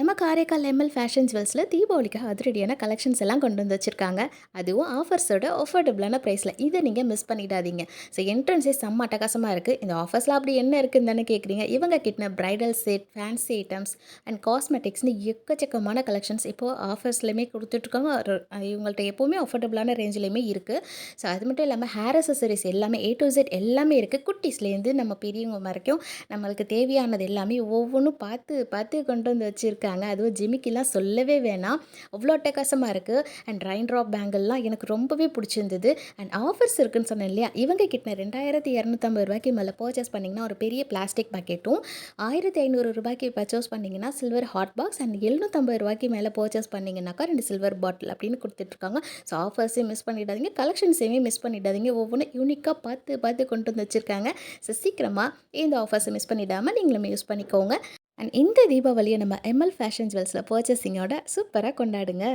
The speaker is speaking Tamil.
நம்ம காரைக்கால் எம்எல் ஃபேஷன் ஜுவல்ஸில் தீபாவளிக்காக அதிரடியான கலெக்ஷன்ஸ் எல்லாம் கொண்டு வந்து வச்சுருக்காங்க. அதுவும் ஆஃபர்ஸோட அஃபோர்டபுளான ப்ரைஸில். இதை நீங்கள் மிஸ் பண்ணிடாதீங்க. ஸோ என்ட்ரன்ஸே செம்ம அட்டகாசமாக இருக்குது. இந்த ஆஃபர்ஸில் அப்படி என்ன இருக்குன்னு தானே கேட்குறீங்க. இவங்க கிட்ட bridal set, fancy items and காஸ்மெட்டிக்ஸ்னு எக்கச்சக்கமான கலெக்ஷன்ஸ் இப்போது ஆஃபர்ஸ்லையுமே கொடுத்துட்ருக்காங்க. இவங்கள்ட்ட எப்போவுமே அஃபோர்டபுளான ரேஞ்சிலையுமே இருக்குது. ஸோ அது மட்டும் இல்லாமல் ஹேர் அசசரிஸ் எல்லாமே A to Z எல்லாமே இருக்குது. குட்டீஸ்லேருந்து நம்ம பெரியவங்க வரைக்கும் நம்மளுக்கு தேவையானது எல்லாமே ஒவ்வொன்றும் பார்த்து பார்த்து கொண்டு வந்து வச்சுருக்காங்க. அதுவும் ஜிமிக்கிலாம் சொல்லவே வேணாம். அவ்வளோ அட்டகாசமாக இருக்குது. அண்ட் ரெயின் ட்ராப் பேங்கிள்லாம் எனக்கு ரொம்பவே பிடிச்சிருந்தது. அண்ட் ஆஃபர்ஸ் இருக்குன்னு சொன்னேன் இல்லையா, இவங்க கிட்ட ரூ. 2250 மேலே பர்ச்சேஸ் பண்ணிங்கன்னா ஒரு பெரிய பிளாஸ்டிக் பக்கெட்டும், ரூ. 1500 பர்ச்சேஸ் பண்ணிங்கன்னா சில்வர் ஹாட் பாக்ஸ் அண்ட் ரூ. 750 மேலே பர்ச்சேஸ் பண்ணிங்கனாக்கா 2 சில்வர் பாட்டில் அப்படின்னு கொடுத்துட்ருக்காங்க. ஸோ ஆஃபர்ஸையும் மிஸ் பண்ணிடாதீங்க, கலெக்ஷன்ஸையுமே மிஸ் பண்ணிடாதீங்க. ஒவ்வொன்றும் யூனிக்காக பார்த்து பார்த்து கொண்டு வந்து வச்சுருக்காங்க. ஸோ சீக்கிரமாக இந்த ஆஃபர்ஸை மிஸ் பண்ணிடாமல் நீங்களுமே யூஸ் பண்ணிக்கோங்க. அண்ட் இந்த தீபாவளியை நம்ம எம்எல் ஃபேஷன் ஜுவல்ஸில் பர்ச்சேசிங்கோட சூப்பராக கொண்டாடுங்க.